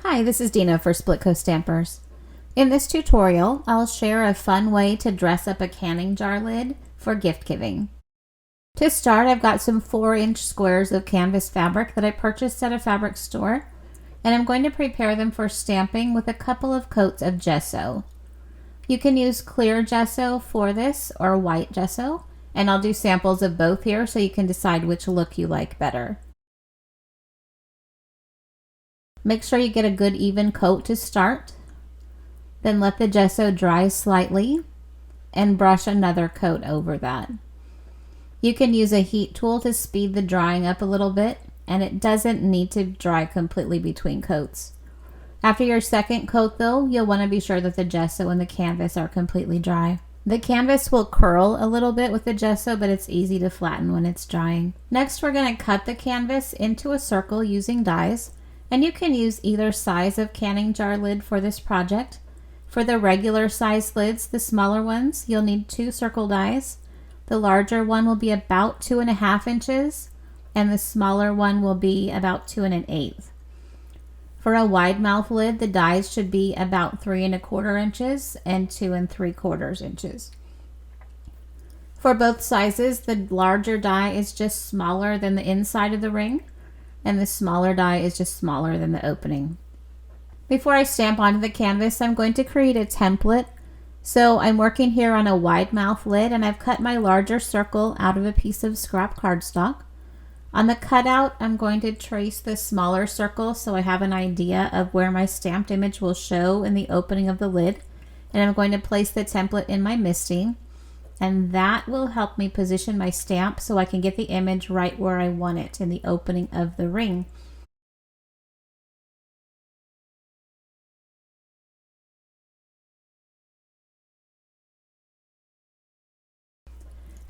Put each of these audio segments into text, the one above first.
Hi, this is Dina for Splitcoaststampers. In this tutorial, I'll share a fun way to dress up a canning jar lid for gift giving. To start, I've got some 4-inch squares of canvas fabric that I purchased at a fabric store, and I'm going to prepare them for stamping with a couple of coats of gesso. You can use clear gesso for this or white gesso, and I'll do samples of both here so you can decide which look you like better. Make sure you get a good even coat to start. Then let the gesso dry slightly and brush another coat over that. You can use a heat tool to speed the drying up a little bit, and it doesn't need to dry completely between coats. After your second coat though, you'll want to be sure that the gesso and the canvas are completely dry. The canvas will curl a little bit with the gesso, but it's easy to flatten when it's drying. Next, we're going to cut the canvas into a circle using dies. And you can use either size of canning jar lid for this project. For the regular size lids, the smaller ones, you'll need 2 circle dies. The larger one will be about 2.5 inches, and the smaller one will be about 2 1/8. For a wide mouth lid, the dies should be about 3 1/4 inches and 2 3/4 inches. For both sizes, the larger die is just smaller than the inside of the ring, and the smaller die is just smaller than the opening. Before I stamp onto the canvas, I'm going to create a template. So I'm working here on a wide mouth lid, and I've cut my larger circle out of a piece of scrap cardstock. On the cutout, I'm going to trace the smaller circle so I have an idea of where my stamped image will show in the opening of the lid. And I'm going to place the template in my MISTI. And that will help me position my stamp so I can get the image right where I want it in the opening of the ring.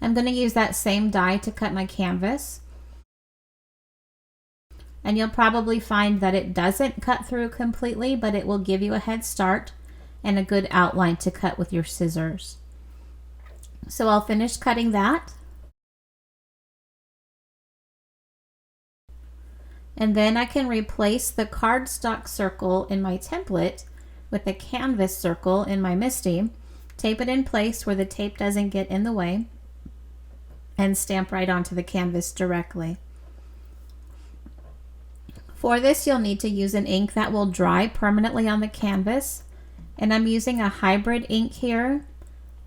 I'm going to use that same die to cut my canvas. And you'll probably find that it doesn't cut through completely, but it will give you a head start and a good outline to cut with your scissors. So I'll finish cutting that. And then I can replace the cardstock circle in my template with the canvas circle in my MISTI, tape it in place where the tape doesn't get in the way, and stamp right onto the canvas directly. For this, you'll need to use an ink that will dry permanently on the canvas, and I'm using a hybrid ink here,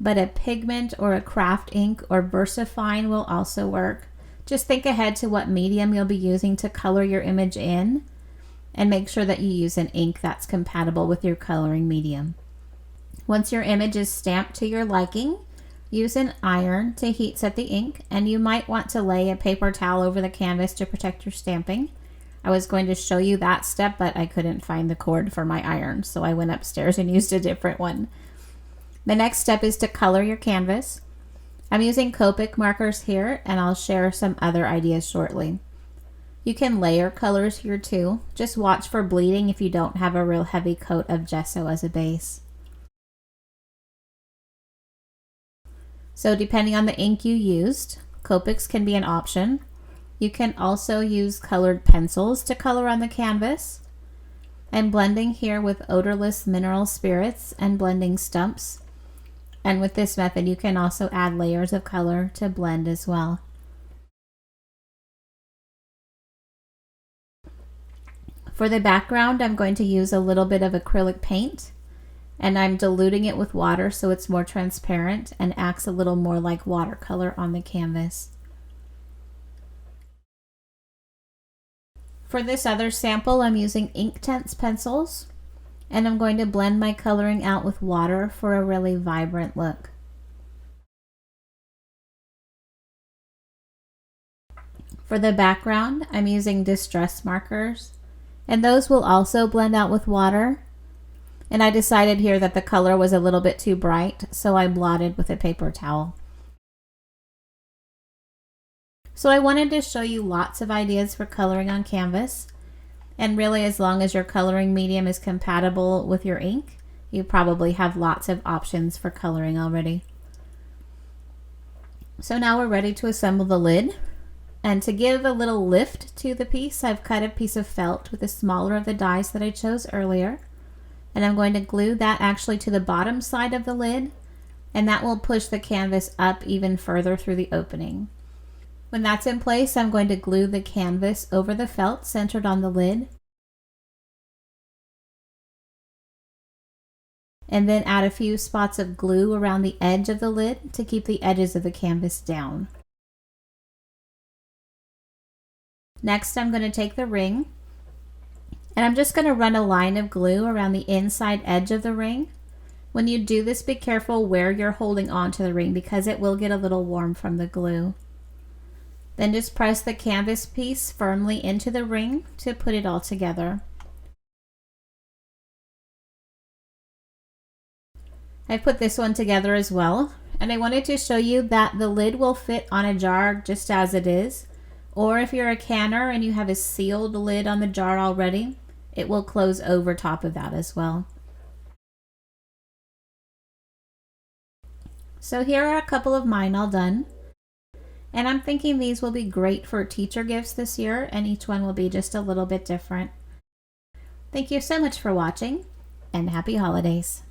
but a pigment or a craft ink or VersaFine will also work. Just think ahead to what medium you'll be using to color your image in, and make sure that you use an ink that's compatible with your coloring medium. Once your image is stamped to your liking, use an iron to heat set the ink, and you might want to lay a paper towel over the canvas to protect your stamping. I was going to show you that step, but I couldn't find the cord for my iron, so I went upstairs and used a different one. The next step is to color your canvas. I'm using Copic markers here, and I'll share some other ideas shortly. You can layer colors here too. Just watch for bleeding if you don't have a real heavy coat of gesso as a base. So depending on the ink you used, Copics can be an option. You can also use colored pencils to color on the canvas. I'm blending here with odorless mineral spirits and blending stumps. And with this method, you can also add layers of color to blend as well. For the background, I'm going to use a little bit of acrylic paint, and I'm diluting it with water so it's more transparent and acts a little more like watercolor on the canvas. For this other sample, I'm using Inktense pencils, and I'm going to blend my coloring out with water for a really vibrant look. For the background, I'm using distress markers, and those will also blend out with water. And I decided here that the color was a little bit too bright, so I blotted with a paper towel. So I wanted to show you lots of ideas for coloring on canvas. And really, as long as your coloring medium is compatible with your ink, you probably have lots of options for coloring already. So now we're ready to assemble the lid. And to give a little lift to the piece, I've cut a piece of felt with the smaller of the dies that I chose earlier. And I'm going to glue that actually to the bottom side of the lid, and that will push the canvas up even further through the opening. When that's in place, I'm going to glue the canvas over the felt centered on the lid, and then add a few spots of glue around the edge of the lid to keep the edges of the canvas down. Next, I'm going to take the ring, and I'm just going to run a line of glue around the inside edge of the ring. When you do this, be careful where you're holding onto the ring because it will get a little warm from the glue. Then just press the canvas piece firmly into the ring to put it all together. I put this one together as well, and I wanted to show you that the lid will fit on a jar just as it is, or if you're a canner and you have a sealed lid on the jar already, it will close over top of that as well. So here are a couple of mine all done, and I'm thinking these will be great for teacher gifts this year, and each one will be just a little bit different. Thank you so much for watching, and happy holidays.